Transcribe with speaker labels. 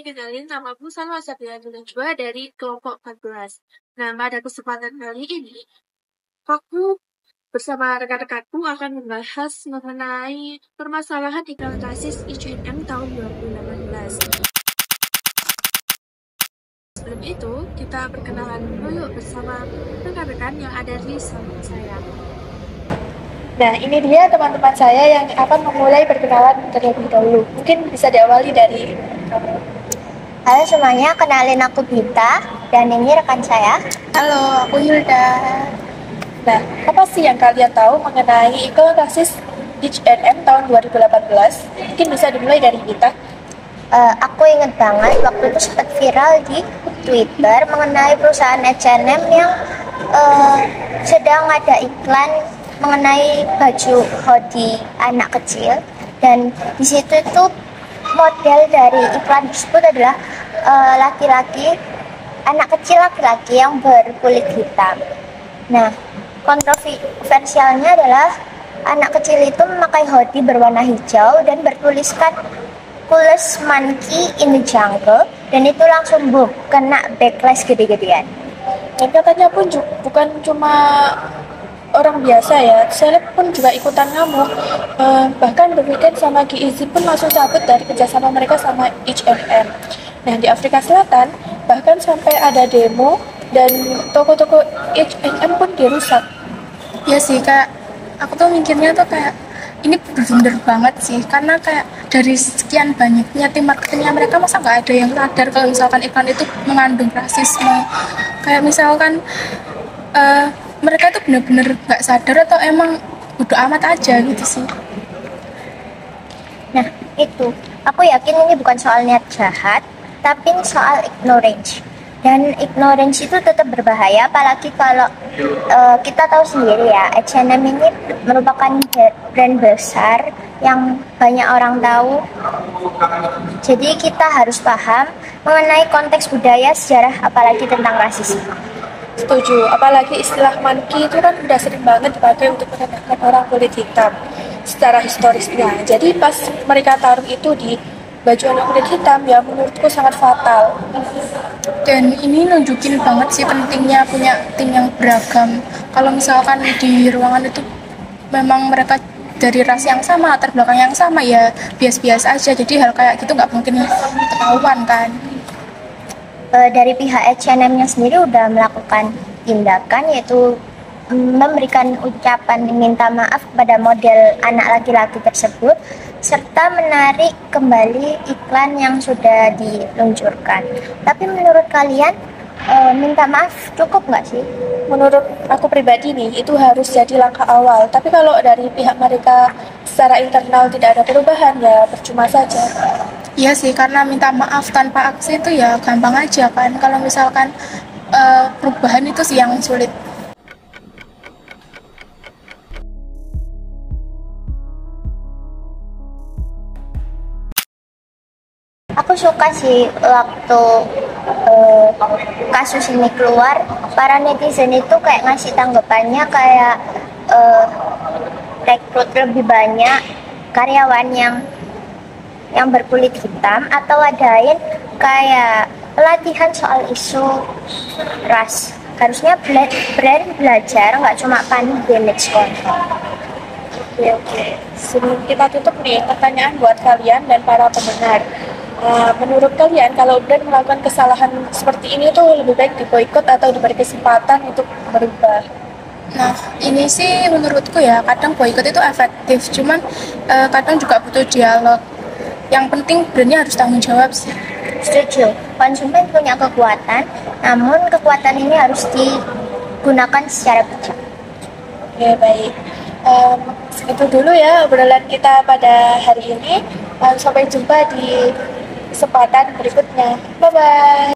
Speaker 1: kenalin nama aku Salma Sabila Najwa dari kelompok 14. Nah, pada kesempatan kali ini, aku bersama rekan-rekanku akan membahas mengenai permasalahan iklan rasis H&M tahun 2018. Sebelum itu, kita perkenalan dulu yuk bersama rekan-rekan yang ada di samping saya.
Speaker 2: Nah, ini dia teman-teman saya yang akan memulai perkenalan terlebih dahulu. Mungkin bisa diawali dari kamu.
Speaker 3: Halo semuanya, kenalin aku Bita dan ini rekan saya.
Speaker 2: Halo, aku Hilda. Nah, apa sih yang kalian tahu mengenai iklan rasis H&M tahun 2018? Mungkin bisa dimulai dari Bita.
Speaker 3: Aku inget banget waktu itu sempat viral di Twitter mengenai perusahaan H&M yang sedang ada iklan mengenai baju hoodie anak kecil, dan di situ itu model dari iklan tersebut adalah laki-laki, anak kecil laki-laki yang berkulit hitam. Nah, kontroversialnya adalah anak kecil itu memakai hoodie berwarna hijau dan bertuliskan "Coolest monkey in the jungle", dan itu langsung boom, kena backlash gede-gedean.
Speaker 2: Dan katanya pun bukan cuma orang biasa ya, seleb pun juga ikutan ngamuk. Bahkan The Weeknd sama G-Eazy pun langsung cabut dari kerjasama mereka sama H&M. Nah, di Afrika Selatan bahkan sampai ada demo dan toko-toko H&M pun dirusak.
Speaker 4: Ya sih, kayak aku tuh mikirnya tuh kayak ini bener banget sih, karena kayak dari sekian banyaknya tim marketingnya mereka, masa nggak ada yang sadar kalau misalkan iklan itu mengandung rasisme. Kayak misalkan mereka tuh bener-bener nggak sadar atau emang bodo amat aja gitu sih.
Speaker 3: Nah, itu aku yakin ini bukan soal niat jahat, tapi ini soal ignorance. Dan ignorance itu tetap berbahaya, apalagi kalau kita tahu sendiri ya, H&M ini merupakan brand besar yang banyak orang tahu. Jadi kita harus paham mengenai konteks budaya, sejarah, apalagi tentang rasisme.
Speaker 2: Setuju, apalagi istilah monkey itu kan udah sering banget dipakai untuk merendahkan orang kulit hitam secara historisnya. Jadi pas mereka taruh itu di baju anak kulit hitam, ya menurutku sangat fatal.
Speaker 4: Dan ini nunjukin banget sih pentingnya punya tim yang beragam. Kalau misalkan di ruangan itu memang mereka dari ras yang sama, latar belakang yang sama, ya bias-bias aja. Jadi hal kayak gitu nggak mungkin ketahuan kan.
Speaker 3: Dari pihak H&M-nya sendiri udah melakukan tindakan, yaitu memberikan ucapan minta maaf kepada model anak laki-laki tersebut, serta menarik kembali iklan yang sudah diluncurkan. Tapi menurut kalian, minta maaf cukup nggak sih?
Speaker 2: Menurut aku pribadi nih, itu harus jadi langkah awal. Tapi kalau dari pihak mereka secara internal tidak ada perubahan, ya percuma saja.
Speaker 4: Iya sih, karena minta maaf tanpa aksi itu ya gampang aja kan. Kalau misalkan perubahan itu sih yang sulit.
Speaker 3: Aku suka sih waktu kasus ini keluar, para netizen itu kayak ngasih tanggapannya kayak rekrut lebih banyak karyawan yang berkulit hitam, atau adain kayak pelatihan soal isu ras. Harusnya brand belajar, nggak cuma panik damage control.
Speaker 2: Oke. Sebelum kita tutup nih, pertanyaan buat kalian dan para pendengar. Menurut kalian, kalau brand melakukan kesalahan seperti ini tuh lebih baik diboikot atau diberi kesempatan untuk berubah?
Speaker 4: Nah, ini sih menurutku ya, kadang boikot itu efektif, cuman kadang juga butuh dialog. Yang penting brandnya harus tanggung jawab sih.
Speaker 3: Setuju, konsumen punya kekuatan, namun kekuatan ini harus digunakan secara bijak.
Speaker 2: Oke, baik. Segitu dulu ya obrolan kita pada hari ini. Sampai jumpa di kesempatan berikutnya. Bye-bye.